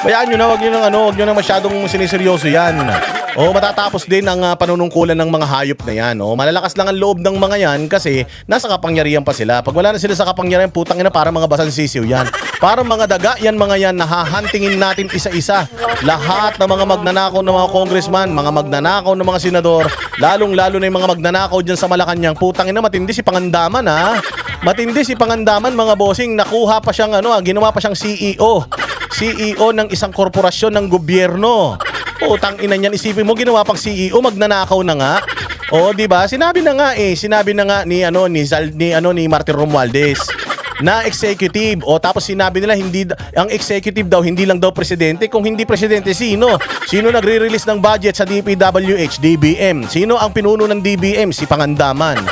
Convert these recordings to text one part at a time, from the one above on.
Bayaan nyo na, wag nyo nang masyadong siniseryoso yan. O matatapos din ang panunungkulan ng mga hayop na yan. O malalakas lang ang loob ng mga yan kasi nasa kapangyarihan pa sila. Pag wala na sila sa kapangyarihan, putang ina, para mga basang sisiw yan. Para mga daga yan mga yan, nahahantingin natin isa-isa. Lahat ng mga magnanakaw ng mga congressman, mga magnanakaw ng mga senador, lalong-lalo na yung mga magnanakaw dyan sa Malacanang, putang ina, matindi si Pangandaman ha. Matindi si Pangandaman mga bossing, nakuha pa siyang ginawa pa siyang CEO ng isang korporasyon ng gobyerno. Utang ina niyan, isipin mo ginawa pang CEO, magnanakaw na nga. O di ba? Sinabi na nga ni Martin Romualdez na executive. O tapos sinabi nila ang executive daw hindi lang daw presidente. Kung hindi presidente, sino? Sino nagre-release ng budget sa DPWH, DBM? Sino ang pinuno ng DBM? Si Pangandaman.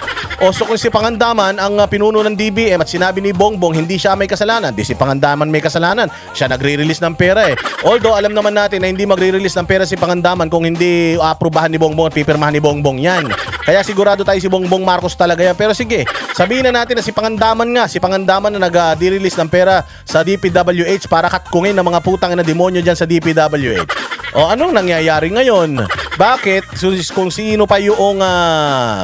O so kung si Pangandaman ang pinuno ng DBM at sinabi ni Bongbong hindi siya may kasalanan, di si Pangandaman may kasalanan. Siya nagre-release ng pera eh. Although alam naman natin na hindi magre-release ng pera si Pangandaman kung hindi aprubahan ni Bongbong at pipirmahan ni Bongbong yan. Kaya sigurado tayo si Bongbong Marcos talaga yan. Pero sige, sabihin na natin na si Pangandaman na nag-release ng pera sa DPWH para katkungin ng mga putang na demonyo dyan sa DPWH. O anong nangyayari ngayon? Bakit? Kung sino pa yung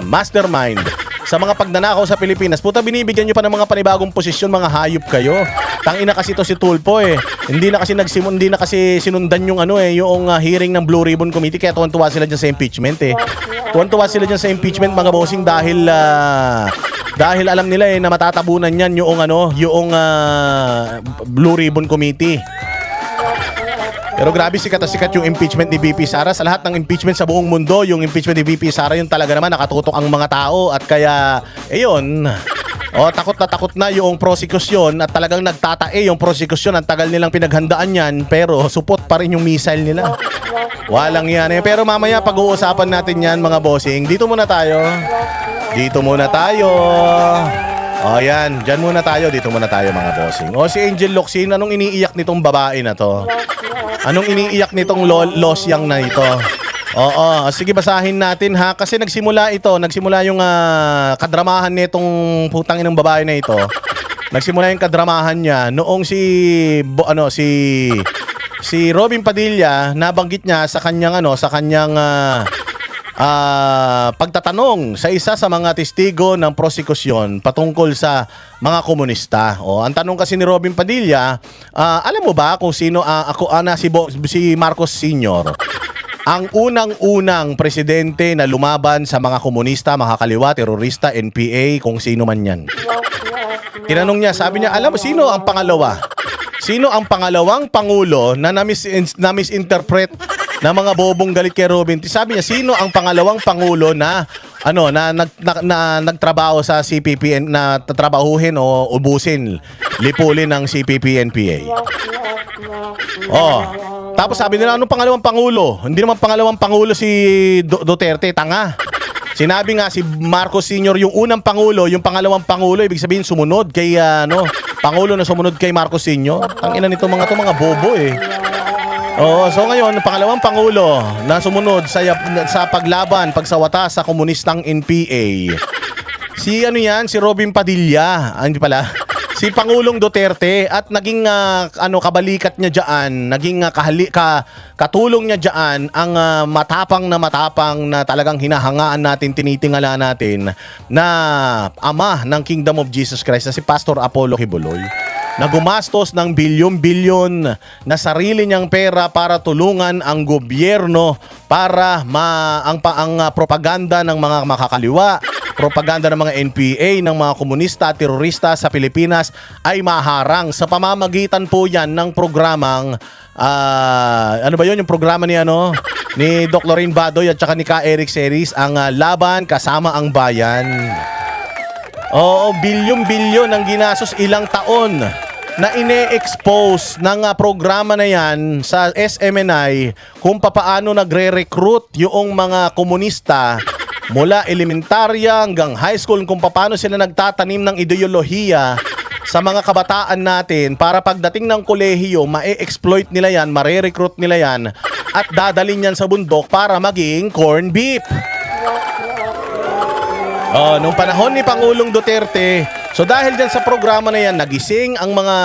mastermind sa mga pagnanakaw sa Pilipinas, puta, binibigyan nyo pa ng mga panibagong posisyon, mga hayop kayo. Tangina kasi to si Tulfo eh. Hindi na kasi sinundan yung yung hearing ng Blue Ribbon Committee, kaya tuwan-tuwa sila dyan sa impeachment eh. Tuwan-tuwa sila dyan sa impeachment mga bossing dahil alam nila na matatabunan yan yung Blue Ribbon Committee. Pero grabe sikat yung impeachment ni VP Sara. Sa lahat ng impeachment sa buong mundo, yung impeachment ni VP Sara, yung talaga naman nakatutok ang mga tao. At kaya, takot na yung prosecution at talagang nagtatae yung prosecution. Ang tagal nilang pinaghandaan yan, pero support pa rin yung missile nila. Walang yan eh. Pero mamaya pag-uusapan natin yan mga bossing. Dito muna tayo. O yan, dyan muna tayo. Dito muna tayo mga bossing. O si Angel Locsin, anong iniiyak nitong babae na to? Anong iniiyak nitong losyang na ito? Oo, sige basahin natin ha. Kasi nagsimula yung kadramahan nitong putang inang babae na ito. Nagsimula yung kadramahan niya noong si Robin Padilla, nabanggit niya sa kanyang pagtatanong sa isa sa mga testigo ng prosekusyon patungkol sa mga komunista. Ang tanong kasi ni Robin Padilla, alam mo ba kung sino si Marcos Sr., ang unang-unang presidente na lumaban sa mga komunista, mga kaliwa, terorista, NPA, kung sino man yan. Tinanong niya, sabi niya, alam mo sino ang pangalawa? Sino ang pangalawang pangulo na na-misinterpret na mga bobong galit kay Robin? Sabi niya, sino ang pangalawang pangulo na nagtrabaho sa CPP, na tatrabahuhin o ubusin, lipulin ng CPP-NPA? Tapos sabi nila, anong pangalawang pangulo? Hindi naman pangalawang pangulo si Duterte, tanga. Sinabi nga si Marcos Sr. yung unang pangulo, yung pangalawang pangulo, ibig sabihin sumunod kay pangulo na sumunod kay Marcos Sr. Tangina nito mga bobo eh. So ngayon, pangalawang pangulo na sumunod sa pagsawata sa komunistang NPA. Si Robin Padilla, hindi pala. Si Pangulong Duterte, at naging kabalikat niya diyan, naging katulong niya diyan ang matapang na talagang hinahangaan natin, tinitingala natin na ama ng Kingdom of Jesus Christ na si Pastor Apollo Kibuloy, na gumastos ng bilyon-bilyon na sarili niyang pera para tulungan ang gobyerno para ang propaganda ng mga makakaliwa, propaganda ng mga NPA, ng mga komunista at terorista sa Pilipinas ay maharang sa pamamagitan po yan ng programang yung programa ni Doc Lorraine Badoy at saka ni Ka Eric Series, ang Laban Kasama ang Bayan. Bilyon-bilyon ang ginastos, ilang taon na ine-expose ng programa na yan sa SMNI kung papaano nagre-recruit yung mga komunista mula elementarya hanggang high school, kung paano sila nagtatanim ng ideolohiya sa mga kabataan natin para pagdating ng kolehiyo, ma-exploit nila yan, mare-recruit nila yan at dadalhin yan sa bundok para maging corn beef. Nung panahon ni Pangulong Duterte, So dahil dyan sa programa na yan, nagising ang mga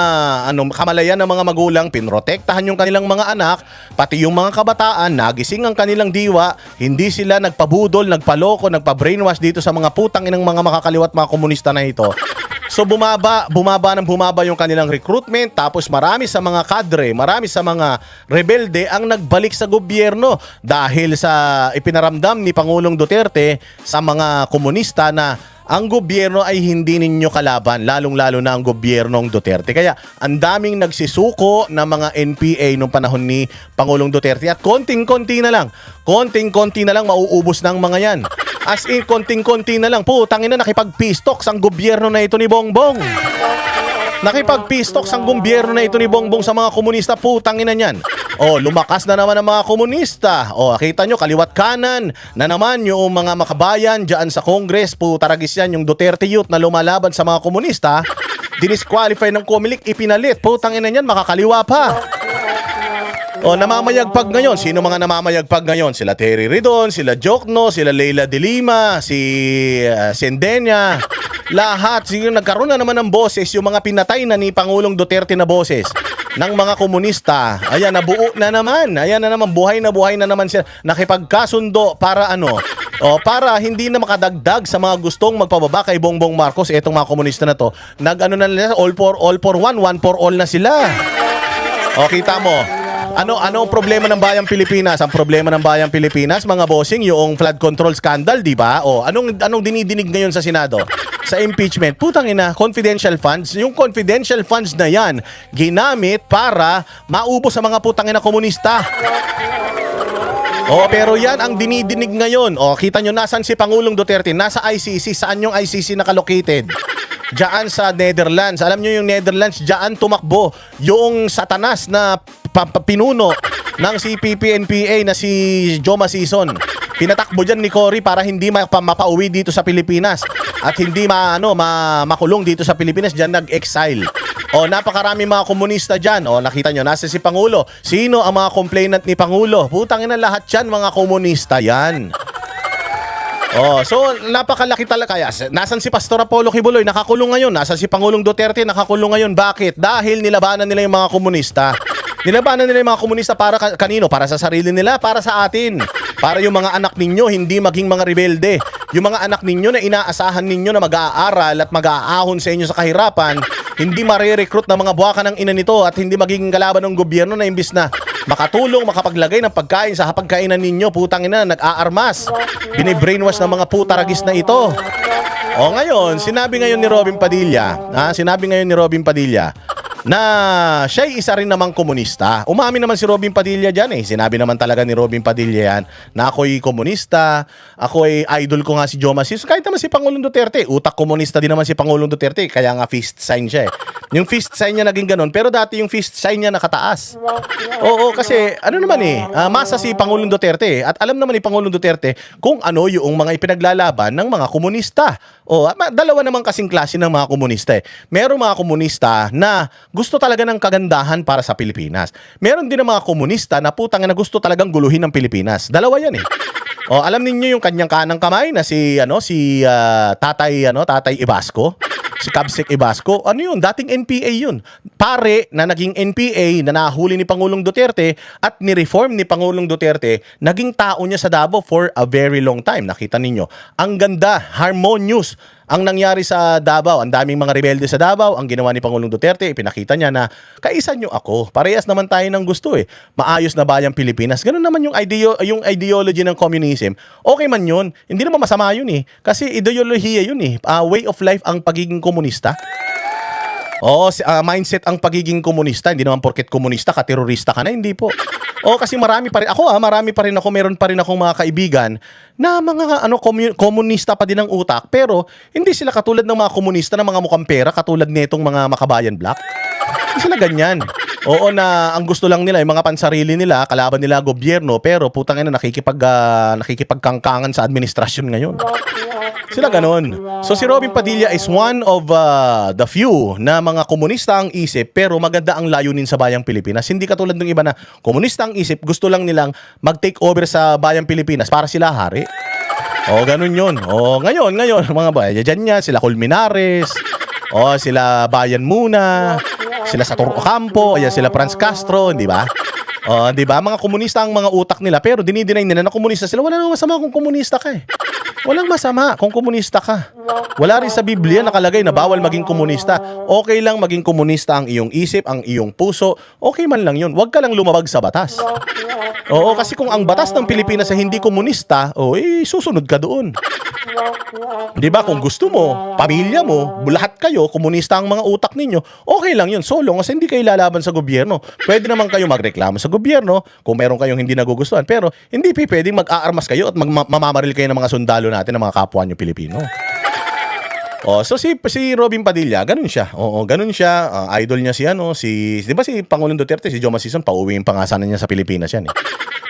kamalayan ng mga magulang, pinrotektahan yung kanilang mga anak, pati yung mga kabataan, nagising ang kanilang diwa, hindi sila nagpabudol, nagpaloko, nagpa-brainwash dito sa mga putang inang mga makakaliwat mga komunista na ito. So bumaba yung kanilang recruitment, tapos marami sa mga kadre, marami sa mga rebelde ang nagbalik sa gobyerno dahil sa ipinaramdam ni Pangulong Duterte sa mga komunista na ang gobyerno ay hindi ninyo kalaban, lalong-lalo na ang gobyernong Duterte. Kaya ang daming nagsisuko na mga NPA nung panahon ni Pangulong Duterte at konting-konti na lang mauubos ng mga yan. As in, konting-konti na lang. Putang ina, nakipag-pistoks ang gobyerno na ito ni Bongbong. Nakipag-pistoks ang gobyerno na ito ni Bongbong sa mga komunista. Putang ina niyan. Lumakas na naman ang mga komunista. Kita nyo, kaliwat kanan na naman yung mga makabayan dyan sa Congress. Putaragis yan, yung Duterte Youth na lumalaban sa mga komunista. Dinisqualify ng Comelec, ipinalit. Putang ina niyan, makakaliwa pa. Namamayagpag ngayon. Sino mga namamayagpag ngayon? Sila Terry Ridon, sila Jokno, sila Leila de Lima, si Sendenya. Lahat. Nagkaroon na naman ng boses yung mga pinatay na ni Pangulong Duterte na boses ng mga komunista. Ayan, nabuo na naman. Ayan na naman, buhay na naman sila. Nakipagkasundo para para hindi na makadagdag sa mga gustong magpababa kay Bongbong Marcos. Etong mga komunista na to, na nila, all for one for all na sila. Kita mo. Ano ang problema ng bayang Pilipinas? Ang problema ng bayang Pilipinas, mga bossing, yung flood control scandal, di ba? Anong dinidinig ngayon sa Senado? Sa impeachment, putang ina, confidential funds. Yung confidential funds na yan, ginamit para maubos sa mga putang ina komunista. Pero yan ang dinidinig ngayon. Kita nyo, nasan si Pangulong Duterte? Nasa ICC. Saan yung ICC nakalocated? Diyan sa Netherlands. Alam nyo yung Netherlands, diyan tumakbo yung satanas na pinuno ng CPP-NPA na si Joma Sison. Pinatakbo dyan ni Cory para hindi mapauwi dito sa Pilipinas at hindi makulong dito sa Pilipinas. Diyan nag-exile. Napakarami mga komunista dyan. Nakita nyo, nasa si Pangulo. Sino ang mga complainant ni Pangulo? Putang ina, lahat yan mga komunista yan. So napakalaki talaga. Kaya nasan si Pastor Apollo Kibuloy? Nakakulong ngayon. Nasan si Pangulong Duterte? Nakakulong ngayon. Bakit? Dahil nilabanan nila yung mga komunista. Nilabanan nila yung mga komunista para kanino? Para sa sarili nila, para sa atin. Para yung mga anak ninyo hindi maging mga rebelde. Yung mga anak ninyo na inaasahan ninyo na mag-aaral at mag-aahon sa inyo sa kahirapan, hindi marirecruit ng mga buwaka ng ina nito at hindi magiging kalaban ng gobyerno na imbis na makatulong, makapaglagay ng pagkain sa hapagkainan ninyo, putang ina, nag-aarmas. Binibrainwash ng mga putaragis na ito. Ngayon, sinabi ngayon ni Robin Padilla, na siya'y isa rin namang komunista. Umamin naman si Robin Padilla dyan eh. Sinabi naman talaga ni Robin Padilla yan na ako'y komunista, ako'y idol ko nga si Joma Sison. Kahit naman si Pangulong Duterte, utak komunista din naman si Pangulong Duterte, kaya nga fist sign siya eh. Yung fist sign niya naging ganun, pero dati yung fist sign niya nakataas. Kasi masa si Pangulong Duterte at alam naman ni Pangulong Duterte kung ano yung mga ipinaglalaban ng mga komunista. Dalawa naman kasing klase ng mga komunista eh. Merong mga komunista na gusto talaga ng kagandahan para sa Pilipinas. Meron din ng mga komunista na putang na gusto talagang guluhin ng Pilipinas. Dalawa yan eh. Alam niyo yung kanyang kanang kamay na si Tatay Ibasco. Si Cabsec Ibasco, dating NPA yun. Pare na naging NPA na nahuli ni Pangulong Duterte at ni-reform ni Pangulong Duterte, naging tao niya sa Davao for a very long time. Nakita ninyo, ang ganda, harmonious ang nangyari sa Davao. Ang daming mga rebelde sa Davao. Ang ginawa ni Pangulong Duterte, ipinakita niya na kaisa nyo ako. Parehas naman tayo ng gusto eh. Maayos na bayang Pilipinas. Ganun naman yung ideology ng communism. Okay man yun. Hindi naman masama yun eh. Kasi ideolohiya yun eh. Way of life ang pagiging komunista. Mindset ang pagiging komunista. Hindi naman porket komunista ka, terorista ka na. Hindi po. Kasi marami pa rin ako, meron pa rin akong mga kaibigan na mga komunista pa din ang utak, pero hindi sila katulad ng mga komunista na mga mukhang pera, katulad nitong mga Makabayan Black. Hindi sila ganyan. Na ang gusto lang nila, yung mga pansarili nila, kalaban nila gobyerno, pero putang ina nakikipagkangkangan sa administrasyon ngayon. Sila ganon. So si Robin Padilla is one of the few na mga komunista ang isip, pero maganda ang layunin sa bayang Pilipinas. Hindi katulad ng iba na komunista ang isip, gusto lang nilang mag-take over sa bayang Pilipinas para sila hari. Ganun yun. Ngayon, mga bayan, dyan niya, sila Colmenares, O, sila Bayan Muna, sila Saturno Campo, ayan sila Franz Castro, di ba? O, di ba? Mga komunista ang mga utak nila, pero dinideny nila na komunista sila. Wala nang masama kung komunista ka eh. Walang masama kung komunista ka. Wala rin sa Biblia nakalagay na bawal maging komunista. Okay lang maging komunista ang iyong isip, ang iyong puso. Okay man lang yun. Huwag ka lang lumabag sa batas. Oo, kasi kung ang batas ng Pilipinas ay hindi komunista, susunod ka doon. Di ba? Kung gusto mo, pamilya mo, lahat kayo, komunista ang mga utak ninyo, okay lang yun. So long as hindi kayo lalaban sa gobyerno. Pwede naman kayo magreklamo sa gobyerno kung meron kayong hindi nagugustuhan. Pero hindi pwedeng mag-aarmas kayo at mamamaril kayo ng mga sundalo natin, ng mga kapwa nyo Pilipino. So si Robin Padilla, ganun siya. Oo, ganun siya. Idol niya di ba si Pangulong Duterte, si Joma Sison, pauwiin pa nga sana niya sa Pilipinas yan eh.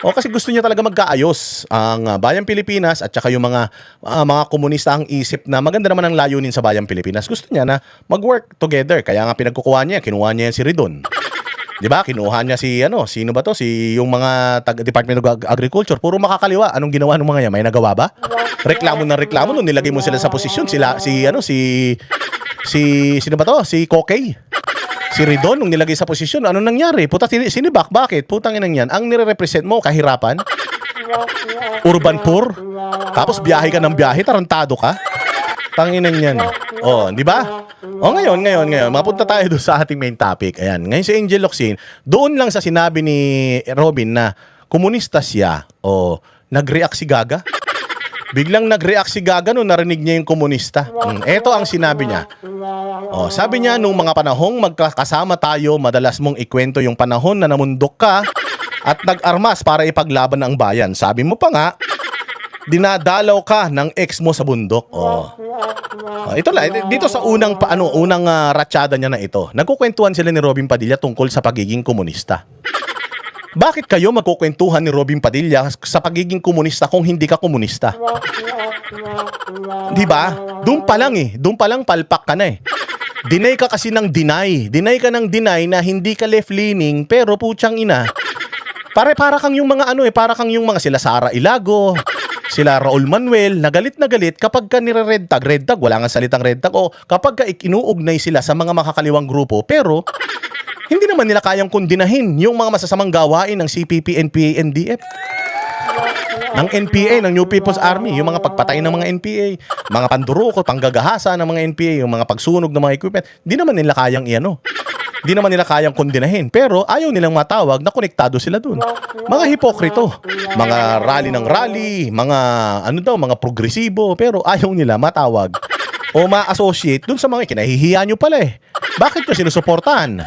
Kasi gusto niya talaga magkaayos ang bayang Pilipinas at saka yung mga komunista ang isip na maganda naman ang layunin sa bayang Pilipinas. Gusto niya na mag-work together. Kaya nga pinagkukuha niya, kinuha niya yan si Ridon. Di ba? Kinuha niya sino ba to? Yung mga Department of Agriculture. Puro makakaliwa. Anong ginawa ng mga yan? May nagawa ba? Reklamo ng reklamo nung nilagay mo sila sa posisyon. Sino ba to? Si Kokey. Si Ridon nung nilagay sa posisyon. Ano nangyari? Puta, sinibak. Bakit? Putang inang yan. Ang nire-represent mo, kahirapan. Urban poor. Tapos biyahe ka ng biyahe, tarantado ka. Tanginan yan. Di ba? Ngayon. Mapunta tayo doon sa ating main topic. Ayan. Ngayon si Angel Locsin, doon lang sa sinabi ni Robin na komunista siya, nag-react si Gaga. Biglang nag-react si Gaga nung narinig niya yung komunista. Ito ang sinabi niya. Sabi niya, nung mga panahong magkakasama tayo, madalas mong ikwento yung panahon na namundok ka at nag-armas para ipaglaban ang bayan. Sabi mo pa nga, dinadalaw ka ng ex mo sa bundok. Ito lang, dito sa unang ratsyada niya na ito, nagkukwentuhan sila ni Robin Padilla tungkol sa pagiging komunista. Bakit kayo magkukwentuhan ni Robin Padilla sa pagiging komunista kung hindi ka komunista? Di ba? Doon pa lang palpak ka na eh. Deny ka kasi ng deny. Deny ka ng deny na hindi ka left-leaning, pero putyang ina. Para kang yung mga para kang yung mga sila Sara Ilago, sila Raul Manuel, na galit kapag ka nire-red tag, wala nga salitang red tag, kapag ka inuugnay sila sa mga makakaliwang grupo, pero hindi naman nila kayang kondinahin yung mga masasamang gawain ng CPP, NPA, NDF. Ng NPA, ng New People's Army, yung mga pagpatay ng mga NPA, mga pandurukot, panggagahasa ng mga NPA, yung mga pagsunog ng mga equipment, hindi naman nila kayang Hindi naman nila kayang kondinahin. Pero ayaw nilang matawag na konektado sila dun. Mga hipokrito. Mga rally ng rally, mga progresibo, pero ayaw nila matawag o ma-associate dun sa mga kinahihiya nyo pala eh. Bakit nyo sinusuportahan?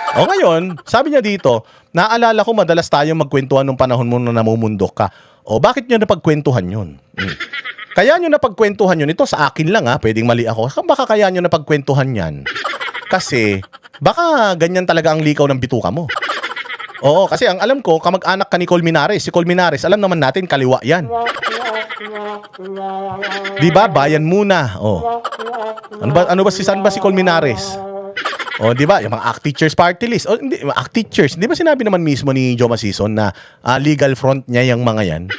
Ngayon, sabi niya dito, naalala ko madalas tayo magkwentuhan nung panahon mo na namumundok ka. Bakit nyo napagkwentuhan yun? Kaya nyo napagkwentuhan yun. Ito sa akin lang pwedeng mali ako. Baka kaya nyo napagkwentuhan yan. Kasi, baka ganyan talaga ang likaw ng bituka mo. Kasi ang alam ko, kamag-anak ka ni Colmenares. Si Colmenares, alam naman natin, kaliwa yan. Diba? Bayan Muna. Ano ba si Colmenares? Di ba? Yung mga ACT Teachers Party List. Hindi, ACT Teachers. Di ba sinabi naman mismo ni Joma Sison na legal front niya yung mga yan?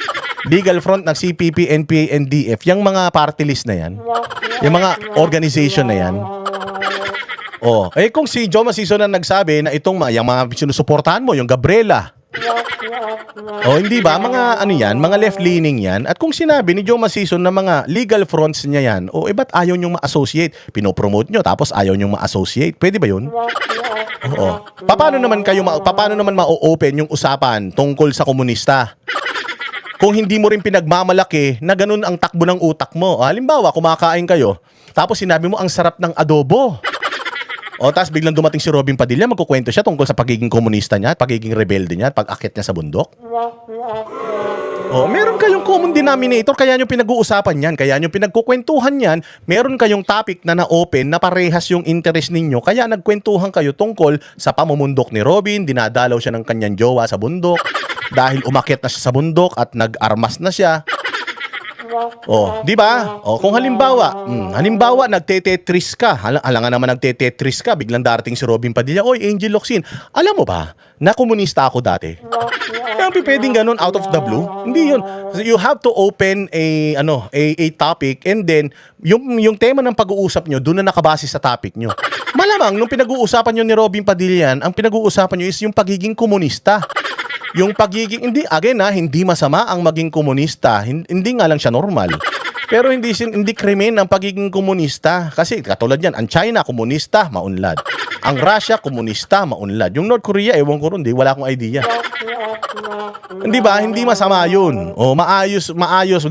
Legal front ng CPP, NPA, NDF, yung mga party list na yan, yung mga organization na yan. Kung si Joma Sison na nagsabi na yung mga sinusuportahan mo, yung Gabriela. Hindi ba? Mga mga left-leaning yan. At kung sinabi ni Joma Sison na mga legal fronts niya yan, ba't ayaw nyong ma-associate? Pinopromote nyo, tapos ayaw nyong ma-associate. Pwede ba yun? Paano naman ma-open yung usapan tungkol sa komunista? Kung hindi mo rin pinagmamalaki na ganun ang takbo ng utak mo. Halimbawa, kumakain kayo, tapos sinabi mo ang sarap ng adobo. Tapos biglang dumating si Robin Padilla, magkukwento siya tungkol sa pagiging komunista niya, pagiging rebelde niya, pag-akit niya sa bundok. Meron kayong common denominator, kaya nyo pinag-uusapan yan, kaya nyo pinagkukwentuhan yan, meron kayong topic na na-open, na parehas yung interest ninyo, kaya nagkwentuhan kayo tungkol sa pamumundok ni Robin, dinadalaw siya ng kanyang jowa sa bundok, dahil umakit na siya sa bundok at nag-armas na siya. Di ba? Kung halimbawa, nagte-tetris ka. Alangan naman nagte-tetris ka, biglang darating si Robin Padilla, Angel Locsin, alam mo ba, na komunista ako dati. lang pwedeng ganun out of the blue. Hindi yun. You have to open a topic, and then yung tema ng pag-uusap nyo doon na nakabase sa topic nyo. Malamang nung pinag-uusapan nyo ni Robin Padilla, ang pinag-uusapan nyo is yung pagiging komunista. Yung pagiging, hindi masama ang maging komunista. Hindi nga lang siya normal. Pero hindi krimen ang pagiging komunista. Kasi katulad yan, ang China, komunista, maunlad. Ang Russia, komunista, maunlad. Yung North Korea, ewan ko rin, wala akong idea. Hindi ba? Hindi masama yun. O, maayos.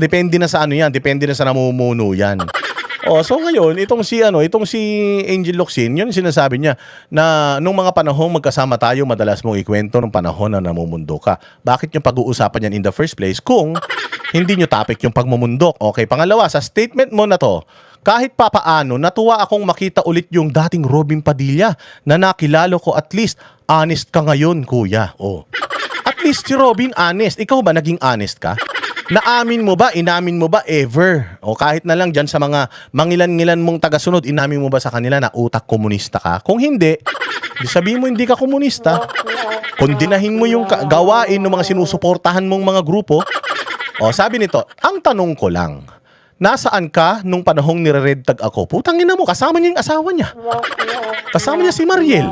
Depende na sa ano yan. Depende na sa namumuno yan. So ngayon, itong si Angel Locsin, yun sinasabi niya na nung mga panahon magkasama tayo, madalas mong ikwento nung panahon na namumundo ka. Bakit yung pag-uusapan yan in the first place kung hindi nyo topic yung pagmumundok? Okay, pangalawa, sa statement mo na to, kahit papaano, natuwa akong makita ulit yung dating Robin Padilla na nakilala ko, at least honest ka ngayon, kuya. At least si Robin honest. Ikaw ba naging honest ka? Inamin mo ba ever? O kahit na lang dyan sa mga mangilan-ngilan mong tagasunod, inamin mo ba sa kanila na utak komunista ka? Kung hindi, sabihin mo hindi ka komunista. Kondinahin mo yung gawain ng mga sinusuportahan mong mga grupo. Sabi nito, ang tanong ko lang, nasaan ka nung panahong nire-red tag ako? Putang ina mo, kasama niya yung asawa niya. Kasama niya si Mariel.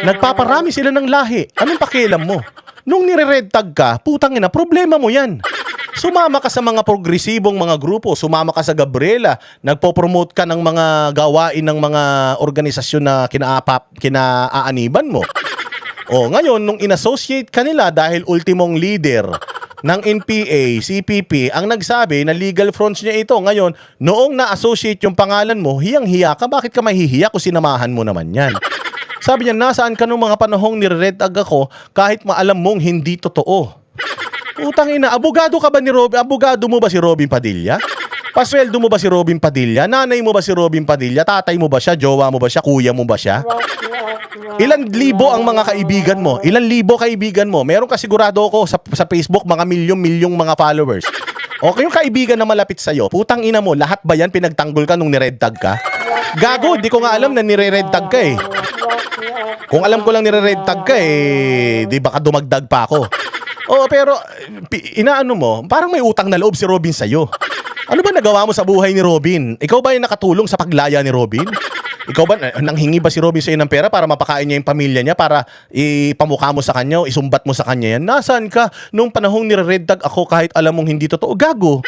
Nagpaparami sila ng lahi. Anong pakialam mo? Nung nire-red tag ka, putang ina, problema mo yan. Sumama ka sa mga progresibong mga grupo, sumama ka sa Gabriela, nagpo-promote ka ng mga gawain ng mga organisasyon na kinaaaniban mo. Ngayon, nung inassociate ka nila dahil ultimong leader ng NPA, CPP, ang nagsabi na legal fronts niya ito. Ngayon, noong na-associate yung pangalan mo, hiyang-hiya ka, bakit ka mahihiya kung sinamahan mo naman yan? Sabi niya, nasaan ka nung mga panahong nire-red tag ako kahit maalam mong hindi totoo? Utang ina, abogado ka ba ni Robin? Abogado mo ba si Robin Padilla? Pasweldo mo ba si Robin Padilla? Nanay mo ba si Robin Padilla? Tatay mo ba siya? Jowa mo ba siya? Kuya mo ba siya? Ilan libo ang mga kaibigan mo? Ilan libo kaibigan mo? Meron ka sigurado ako sa Facebook, mga milyong mga followers. Okay, yung kaibigan na malapit sa'yo, putang ina mo, lahat ba yan pinagtanggol ka nung nired tag ka? Gago, di ko nga alam na nire-red tag ka eh. Kung alam ko lang nire-red tag ka eh, di baka dumagdag pa ako. Pero inaano mo, parang may utang na loob si Robin sa'yo. Ano ba nagawa mo sa buhay ni Robin? Ikaw ba yung nakatulong sa paglaya ni Robin? Ikaw ba, nanghingi ba si Robin sa'yo ng pera para mapakain niya yung pamilya niya, para ipamukha mo sa kanya, isumbat mo sa kanya yan? Nasaan ka nung panahong nire-red tag ako kahit alam mong hindi totoo? Gago!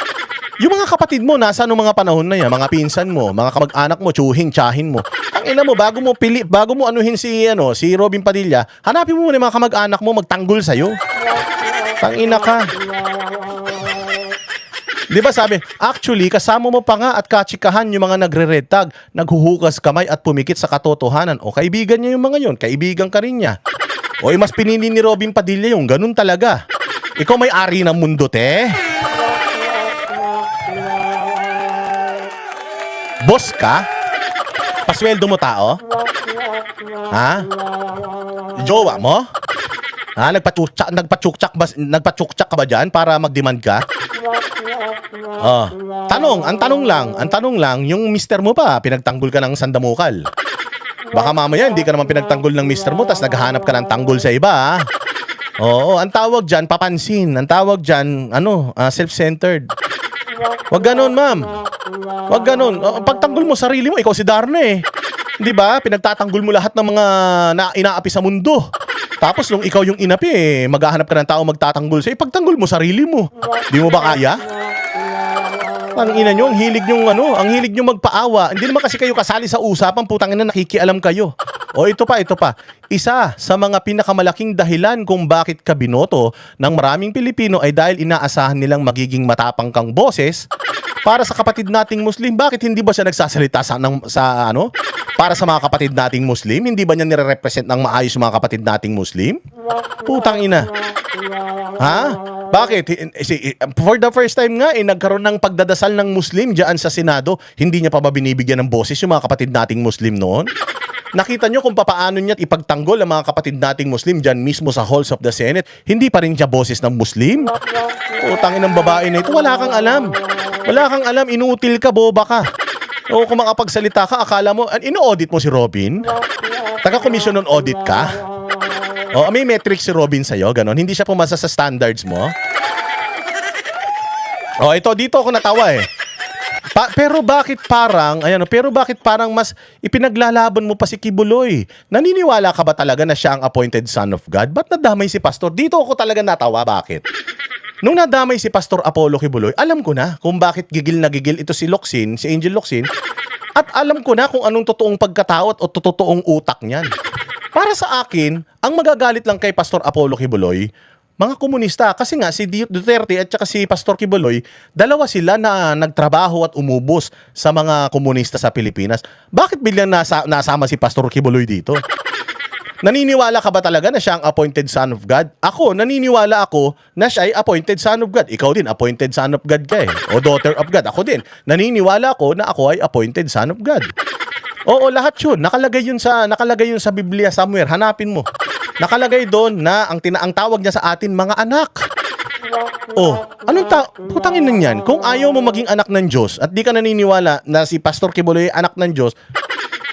Yung mga kapatid mo, nasaan nung mga panahon na yan? Mga pinsan mo, mga kamag-anak mo, tsahin mo. Ang ina mo, bago mo anuhin si Robin Padilla, hanapin mo muna yung mga kamag-anak mo magtanggol sa'yo. Tangina ka. Di ba sabi, actually, kasama mo pa nga at katsikahan yung mga nagre-red tag, naghuhukas kamay at pumikit sa katotohanan. Kaibigan niya yung mga yun, kaibigan ka rin niya. Mas pinili ni Robin Padilla yung ganun talaga. Ikaw may ari ng mundo, te. Boss ka? Pasweldo mo tao? Ha? Jowa mo? Nagpachukchak ka ba dyan para mag-demand ka? Ang tanong lang, yung mister mo pa, pinagtanggol ka ng sandamukal. Baka mamaya hindi ka naman pinagtanggol ng mister mo, tas naghahanap ka ng tanggol sa iba. Ang tawag dyan, papansin. Ang tawag dyan, self-centered. Wag ganun, ma'am. Wag ganun. Pagtanggol mo sarili mo, ikaw si Darna eh. Di ba? Pinagtatanggol mo lahat ng mga inaapi sa mundo. Tapos nung ikaw yung inapi, maghahanap ka ng tao magtatanggol sa'yo, ipagtanggol mo sarili mo. Di mo ba kaya? Ang ina nyo, ang hilig nyo magpaawa. Hindi naman kasi kayo kasali sa usapan, putang ina, nakikialam kayo. Ito pa. Isa sa mga pinakamalaking dahilan kung bakit ka binoto ng maraming Pilipino ay dahil inaasahan nilang magiging matapang kang boses para sa kapatid nating Muslim. Bakit hindi ba siya nagsasalita para sa mga kapatid nating Muslim? Hindi ba niya nire-represent ng maayos mga kapatid nating Muslim? Putang ina. Ha? Bakit? For the first time nga, nagkaroon ng pagdadasal ng Muslim diyan sa Senado. Hindi niya pa ba binibigyan ng boses yung mga kapatid nating Muslim noon? Nakita nyo kung paano niya ipagtanggol ang mga kapatid nating Muslim diyan mismo sa halls of the Senate. Hindi pa rin siya boses ng Muslim? Putangin ng babae na ito. Wala kang alam. Wala kang alam. Inutil ka, boba ka. Kung makapagsalita ka, akala mo, ino-audit mo si Robin? Taga-commission on audit ka? O, may metrics si Robin sa'yo, ganon. Hindi siya pumasa sa standards mo. O, dito ako natawa eh. Pero bakit parang mas ipinaglalaban mo pa si Kibuloy? Naniniwala ka ba talaga na siya ang appointed son of God? Ba't nadamay si Pastor? Dito ako talaga natawa, bakit? Nung nadamay si Pastor Apollo Kibuloy, alam ko na kung bakit gigil na gigil ito si Locsin, si Angel Locsin, at alam ko na kung anong totoong pagkatao at totoong utak niyan. Para sa akin, ang magagalit lang kay Pastor Apollo Kibuloy, mga komunista. Kasi nga, si Duterte at saka si Pastor Kibuloy, dalawa sila na nagtrabaho at umubos sa mga komunista sa Pilipinas. Bakit biglang nasama si Pastor Kibuloy dito? Naniniwala ka ba talaga na siya ang appointed son of God? Ako, naniniwala ako na siya ay appointed son of God. Ikaw din, appointed son of God ka eh. O daughter of God. Ako din, naniniwala ako na ako ay appointed son of God. Oo, lahat yun. Nakalagay yun sa Biblia somewhere. Hanapin mo. Nakalagay doon na ang tawag niya sa atin, mga anak. Oh, putangin nun yan. Kung ayaw mo maging anak ng Diyos at di ka naniniwala na si Pastor Kibuloy ay anak ng Diyos,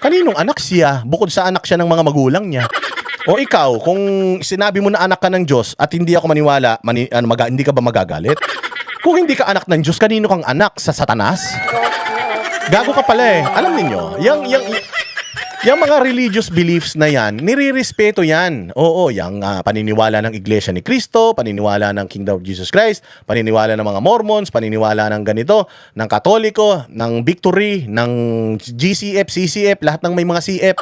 kaninong anak siya? Bukod sa anak siya ng mga magulang niya. O ikaw, kung sinabi mo na anak ka ng Diyos at hindi ako maniwala, hindi ka ba magagalit? Kung hindi ka anak ng Diyos, kanino kang anak? Sa Satanas? Gago ka pala eh. Alam niyo, yung mga religious beliefs na yan, nirirespeto yan. Oo, yung paniniwala ng Iglesia ni Cristo, paniniwala ng Kingdom of Jesus Christ, paniniwala ng mga Mormons, paniniwala ng ganito, ng Katoliko, ng Victory, ng GCF, CCF, lahat ng may mga CF.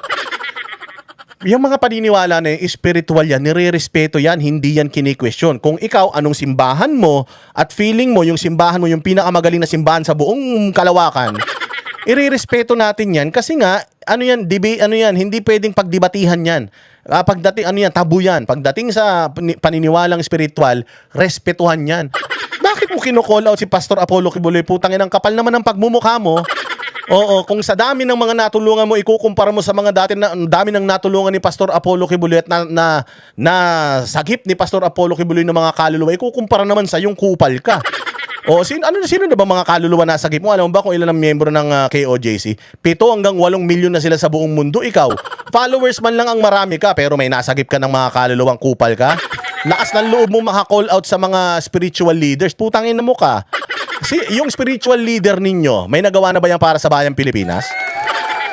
Yung mga paniniwala na yung spiritual yan, nire-respeto yan, hindi yan kini-question. Kung ikaw, anong simbahan mo at feeling mo yung simbahan mo yung pinakamagaling na simbahan sa buong kalawakan, ire-respeto natin yan kasi nga, hindi pwedeng pagdebatihan yan. Pagdating, tabu yan. Pagdating sa paniniwalang spiritual, respetuhan yan. Bakit mo kino-call out si Pastor Apollo Kibuloy? Putangin, ang kapal naman ng pagmumukha mo. Oo, kung sa dami ng mga natulungan mo, ikukumpara mo sa mga dami ng natulungan ni Pastor Apollo Kibuloy at na sagip ni Pastor Apollo Kibuloy ng mga kaluluwa, ikukumpara naman sa yung kupal ka. O, sino na ba mga kaluluwa nasa sagip mo? Alam mo ba kung ilan ang miyembro ng KOJC? 7 hanggang 8 milyon na sila sa buong mundo. Ikaw, followers man lang ang marami ka, pero may nasagip ka ng mga kaluluwang kupal ka? Lakas ng loob mo maka-call out sa mga spiritual leaders. Putangin na mo ka. Yung spiritual leader ninyo, may nagawa na ba yan para sa bayang Pilipinas?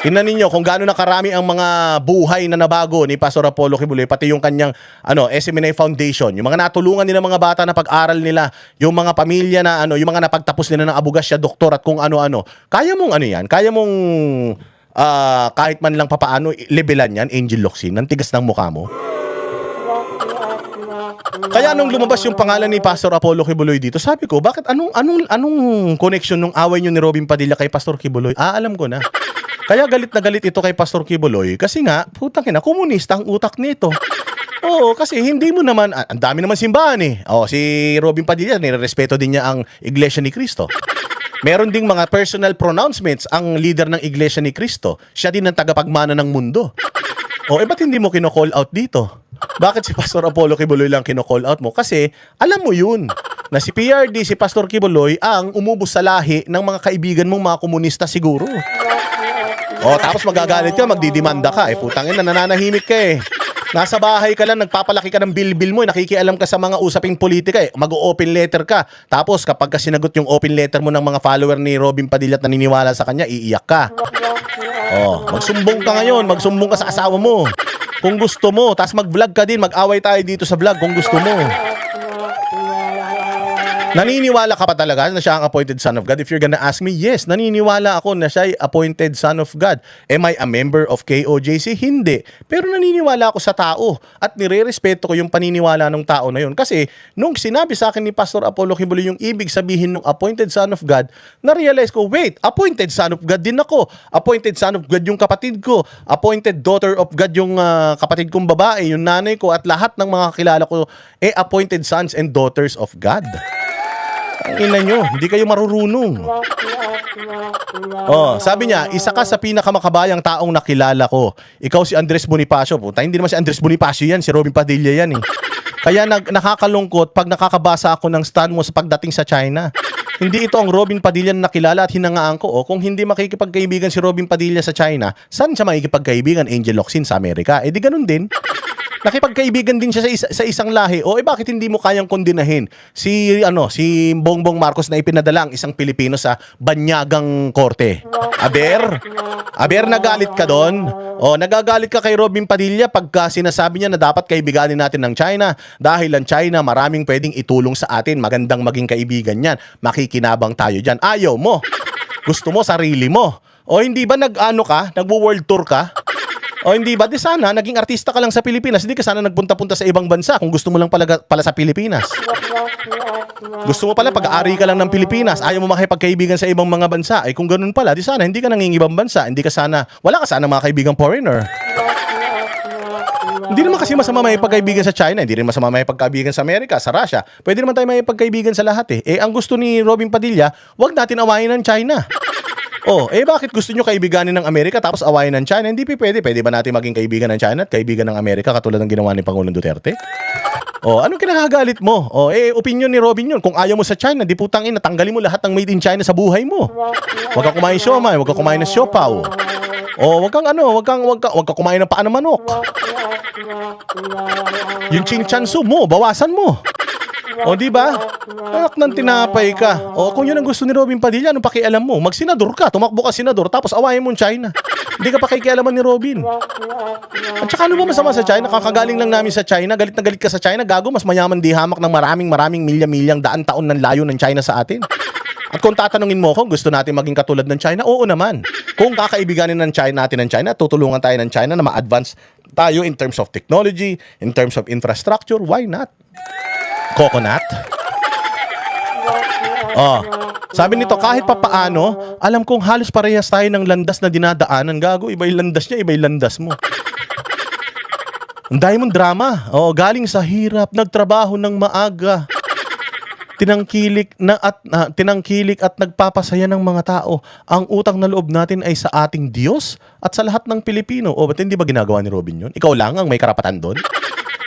Tingnan ninyo kung gaano na karami ang mga buhay na nabago ni Pastor Apollo Kibuloy, pati yung kanyang SMNA Foundation, yung mga natulungan nila mga bata na pag-aral nila, yung mga pamilya na yung mga napagtapos nila ng abogasya, doktor at kung ano-ano. Kaya mong yan? Kaya mong kahit man lang papaano levelan yan, Angel Locsin, ang tigas ng mukha mo? Kaya nung lumabas yung pangalan ni Pastor Apollo Kibuloy dito, sabi ko, bakit anong connection nung away nyo ni Robin Padilla kay Pastor Kibuloy? Alam ko na. Kaya galit na galit ito kay Pastor Kibuloy kasi nga, putang ina, komunista ang utak nito. Oo, kasi hindi mo naman, ang dami naman simbahan eh. Si Robin Padilla, nirerespeto din niya ang Iglesia ni Cristo. Meron ding mga personal pronouncements ang leader ng Iglesia ni Cristo. Siya din ang tagapagmana ng mundo. Ba't hindi mo kino-call out dito? Bakit si Pastor Apollo Kibuloy lang kino-call out mo? Kasi alam mo yun, na si PRD, si Pastor Kibuloy, ang umubos sa lahi ng mga kaibigan mong mga komunista siguro. Tapos magagalit ka, magdidimanda ka. Putangin na, nananahimik ka eh. Nasa bahay ka lang, nagpapalaki ka ng bilbil mo, nakikialam ka sa mga usaping politika eh. Mag-open letter ka. Tapos kapag sinagot yung open letter mo ng mga follower ni Robin Padilla at naniniwala sa kanya, iiyak ka. Magsumbong ka ngayon, magsumbong ka sa asawa mo. Kung gusto mo, tapos mag-vlog ka din, mag-away tayo dito sa vlog kung gusto mo. Naniniwala ka pa talaga na siya ang appointed son of God? If you're gonna ask me, yes, naniniwala ako na siya ay appointed son of God. Am I a member of KOJC? Hindi. Pero naniniwala ako sa tao at nire-respeto ko yung paniniwala ng tao na yun. Kasi nung sinabi sa akin ni Pastor Apollo Kibuloy yung ibig sabihin ng appointed son of God, na-realize ko, wait, appointed son of God din ako. Appointed son of God yung kapatid ko. Appointed daughter of God yung kapatid kong babae, yung nanay ko, at lahat ng mga kilala ko, appointed sons and daughters of God. Ang ina nyo, hindi kayo marurunong. Sabi niya, isa ka sa pinakamakabayang taong nakilala ko. Ikaw si Andres Bonifacio. Puta, hindi naman si Andres Bonifacio yan, si Robin Padilla yan eh. Kaya nakakalungkot pag nakakabasa ako ng stand mo sa pagdating sa China. Hindi ito ang Robin Padilla na nakilala at hinangaan ko. Kung hindi makikipagkaibigan si Robin Padilla sa China, saan siya makikipagkaibigan? Angel Locsin sa Amerika. Di ganun din. nakipagkaibigan din siya sa isang lahi. O bakit hindi mo kayang kondinahin si Bongbong Marcos na ipinadala ang isang Pilipino sa banyagang korte? Aber nagalit ka doon. O nagagalit ka kay Robin Padilla pagka sinasabi niya na dapat kaibiganin natin ng China dahil ang China maraming pwedeng itulong sa atin. Magandang maging kaibigan yan. Makikinabang tayo dyan. Ayaw mo. Gusto mo sarili mo. O hindi ba nagwo-world tour ka? O hindi ba, di sana, naging artista ka lang sa Pilipinas, hindi ka sana nagpunta-punta sa ibang bansa kung gusto mo lang pala sa Pilipinas. Gusto mo pala pag-aari ka lang ng Pilipinas, ayaw mo makipagkaibigan sa ibang mga bansa. Ay kung ganun pala, di sana, hindi ka nangingibang bansa, wala ka sana mga kaibigang foreigner. Hindi naman kasi masama may pagkaibigan sa China, hindi rin masama may pagkaibigan sa Amerika, sa Russia. Pwede naman tayo may pagkaibigan sa lahat eh. Ang gusto ni Robin Padilla, wag natin awayin ng China. Bakit gusto nyo kaibiganin ng Amerika tapos awayin ng China? Hindi pwede. Pwede ba natin maging kaibigan ng China at kaibigan ng Amerika katulad ng ginawa ni Pangulong Duterte? Anong kinakagalit mo? Opinion ni Robin yun. Kung ayaw mo sa China, di putang ina, tanggalin mo lahat ng made in China sa buhay mo. Huwag ka kumain siomai, huwag ka kumain ng siopaw. Huwag ka kumain ng paa ng manok. Yung chinchansu mo, bawasan mo. Di ba? Anak ng tinapay ka. Kung yun ang gusto ni Robin Padilla, anong pakialam mo? Magsenador ka, tumakbo ka senador, tapos awayin mo China. Hindi ka pa kikialaman ni Robin. At saka ano ba masama sa China? Kakagaling lang namin sa China, galit na galit ka sa China, gago, mas mayaman di hamak ng maraming milya-milyang daan taon ng layo ng China sa atin. At kung tatanungin mo kung gusto natin maging katulad ng China, oo naman. Kung kakaibiganin ng China natin ng China, tutulungan tayo ng China na ma-advance tayo in terms of technology, in terms of infrastructure, why not? Coconut? Sabi nito, kahit papaano, alam kong halos parehas tayo ng landas na dinadaanan. Gago, iba yung landas niya, iba yung landas mo. Ang dahil mong drama. Galing sa hirap, nagtrabaho ng maaga. Tinangkilik at nagpapasaya ng mga tao. Ang utang na loob natin ay sa ating Diyos at sa lahat ng Pilipino. Ba't hindi ba ginagawa ni Robin yun? Ikaw lang ang may karapatan doon?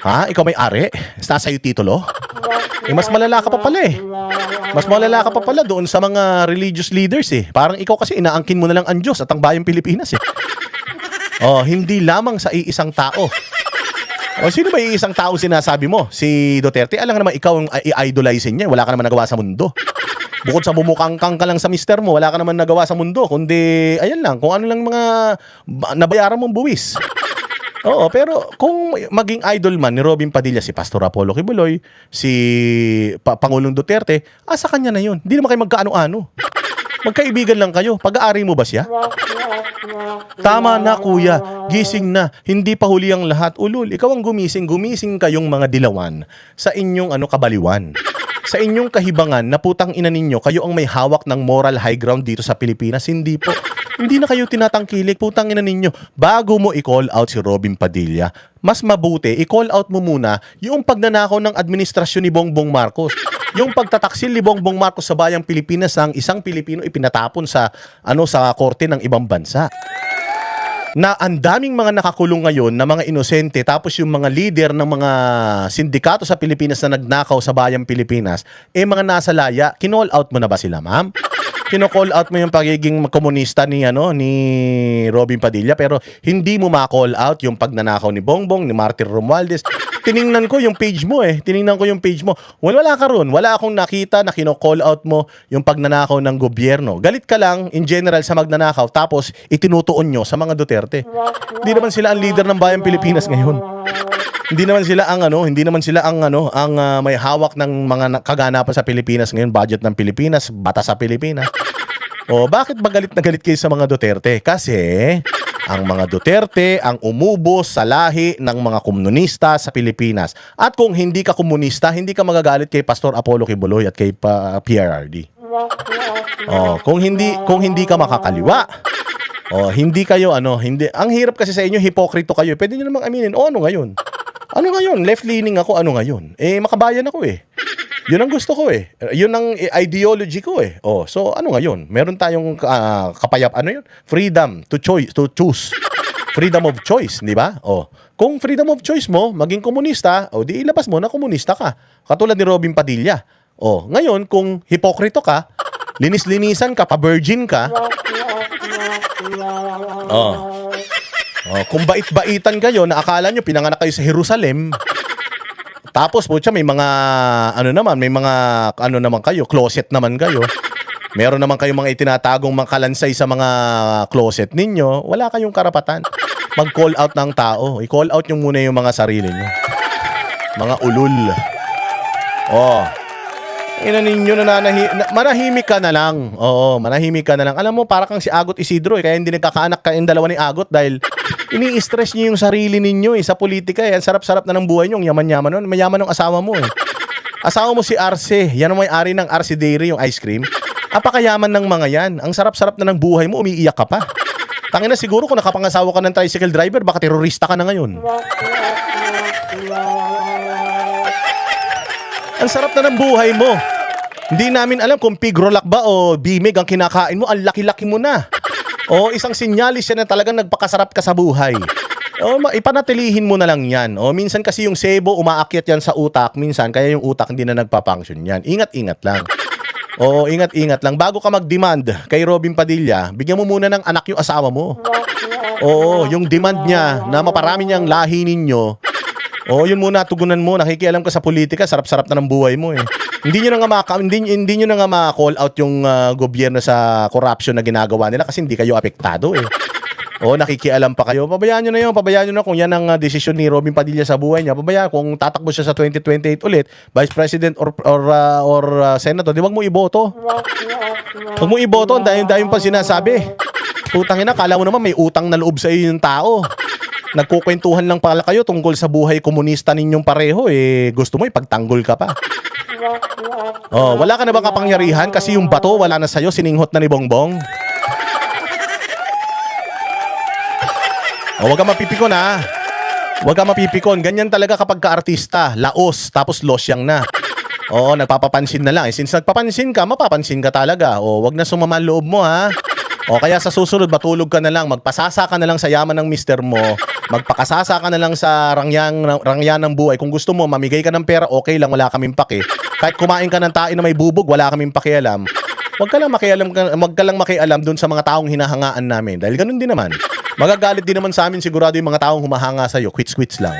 Ikaw may ari? Nasa iyo titulo? Mas malala ka pa pala eh. Mas malala ka pa pala doon sa mga religious leaders eh. Parang ikaw kasi inaangkin mo na lang ang Diyos at ang bayang Pilipinas eh. Hindi lamang sa iisang tao. Sino ba iisang tao sinasabi mo? Si Duterte? Alam naman ikaw ang i-idolizing niya. Wala ka naman nagawa sa mundo. Bukod sa bumukangkang ka lang sa mister mo, wala ka naman nagawa sa mundo. Kundi, ayan lang, kung ano lang mga nabayaran mong buwis. Pero kung maging idol man ni Robin Padilla si Pastor Apollo Kibuloy, si Pangulong Duterte, sa kanya na yun. Hindi naman kayo magkaano-ano. Magkaibigan lang kayo. Pag-aari mo ba siya? Tama na kuya, gising na. Hindi pa huli ang lahat. Ulul, ikaw ang gumising kayong mga dilawan sa inyong kabaliwan. Sa inyong kahibangan na putang ina ninyo, kayo ang may hawak ng moral high ground dito sa Pilipinas. Hindi po. Hindi na kayo tinatangkilik, putang ina ninyo. Bago mo i-call out si Robin Padilla, mas mabuti, i-call out mo muna yung pagnanakaw ng administrasyon ni Bongbong Marcos. Yung pagtataksil ni Bongbong Marcos sa bayang Pilipinas, ang isang Pilipino ipinatapon sa korte ng ibang bansa. Na ang daming mga nakakulong ngayon na mga inosente, tapos yung mga leader ng mga sindikato sa Pilipinas na nagnakaw sa bayang Pilipinas, mga nasa laya, kinall out mo na ba sila, ma'am? Kino-call out mo yung pagiging komunista ni Robin Padilla, pero hindi mo ma-call out yung pagnanakaw ni Bongbong, ni Martir Romualdez. Tiningnan ko yung page mo Wala ka ron. Wala akong nakita na kino-call out mo yung pagnanakaw ng gobyerno. Galit ka lang in general sa magnanakaw, tapos itinutuon nyo sa mga Duterte. Hindi naman sila ang leader ng bayang Pilipinas ngayon. Hindi naman sila ang may hawak ng mga kaganapan sa Pilipinas ngayon, budget ng Pilipinas, batas sa Pilipinas. Bakit ba galit na galit kayo sa mga Duterte? Kasi ang mga Duterte ang umubos sa lahi ng mga komunista sa Pilipinas. At kung hindi ka komunista, hindi ka magagalit kay Pastor Apollo Kibuloy at kay PRRD. Kung hindi ka makakaliwa, hindi kayo hindi. Ang hirap kasi sa inyo, hipokrito kayo. Pwede niyo namang aminin, ano ngayon? Ano ngayon? Left-leaning ako, ano ngayon? Makabayan ako eh. Yun ang gusto ko eh. Yun ang ideology ko eh. So ano ngayon? Meron tayong freedom to choose. Freedom of choice, di ba? Kung freedom of choice mo, maging komunista, di ilabas mo na komunista ka. Katulad ni Robin Padilla. Ngayon, kung hipokrito ka, linis-linisan ka, pa-virgin ka, Oh, kung bait-baitan kayo na akala nyo pinanganak kayo sa Jerusalem, tapos putya may mga ano naman kayo, closet naman kayo. Meron naman kayong mga itinatagong mga kalansay sa mga closet ninyo, wala kayong karapatan mag-call out ng tao. I-call out nyo muna yung mga sarili nyo. Mga ulul. Oh. Ina ninyo manahimik ka na lang. Oo, manahimik ka na lang. Alam mo, para kang si Agot Isidro kaya hindi nagkakaanak kayong dalawa ni Agot dahil ini-stress niyo yung sarili ninyo sa politika Ang sarap-sarap na ng buhay niyo, ang yaman-yaman nun. Mayaman ng asawa mo Asawa mo si Arce, yan ang may-ari ng Arce Dairy, yung ice cream. Apakayaman ng mga yan. Ang sarap-sarap na ng buhay mo, umiiyak ka pa. Tangina siguro kung nakapangasawa ka ng tricycle driver, baka terorista ka na ngayon. Ang sarap na ng buhay mo. Hindi namin alam kung pigrolak ba o bimig ang kinakain mo, ang laki-laki mo na. O isang sinyalis yan na talagang nagpakasarap ka sa buhay. O ipanatilihin mo na lang yan. O minsan kasi yung sebo umaakyat yan sa utak, minsan kaya yung utak hindi na nagpapunction yan. Ingat-ingat lang. O ingat-ingat lang. Bago ka mag-demand kay Robin Padilla, bigyan mo muna ng anak yung asawa mo. Oo, yung demand niya na maparami niyang lahi ninyo. Oo, yun muna, tugunan mo. Nakikialam ka sa politika, sarap-sarap na ng buhay mo Hindi nyo na nga ma-call out yung gobyerno sa corruption na ginagawa nila kasi hindi kayo apektado O nakikialam pa kayo. Pabayaan nyo na yun. Pabayaan nyo na kung yan ang desisyon ni Robin Padilla sa buhay niya. Pabayaan kung tatakbo siya sa 2028 ulit, Vice President or Senator, di wag mo iboto. Wag mo iboto. Ang dahil pa sinasabi. Putang ina, kala mo naman may utang na loob sa iyo yung tao. Nagkukwentuhan lang pala kayo tungkol sa buhay komunista ninyong pareho gusto mo ipagtanggol ka pa. Wala ka na bang kapangyarihan kasi yung bato wala na sa'yo, sininghot na ni Bongbong? Huwag ka mapipikon Huwag ka mapipikon. Ganyan talaga kapag ka-artista. Laos, tapos losyang na. Oo, nagpapapansin na lang. Since nagpapansin ka, mapapansin ka talaga. Huwag na sumama loob mo kaya sa susunod, matulog ka na lang. Magpasasa ka na lang sa yaman ng mister mo. Magpakasasa ka na lang sa rangyan ng buhay. Kung gusto mo, mamigay ka ng pera, okay lang, wala kaming pake. Kahit kumain ka ng tae na may bubog, wala kaming pakialam. Huwag ka lang makialam dun sa mga taong hinahangaan namin. Dahil ganun din naman. Magagalit din naman sa amin sigurado yung mga taong humahanga sa'yo. Quits lang.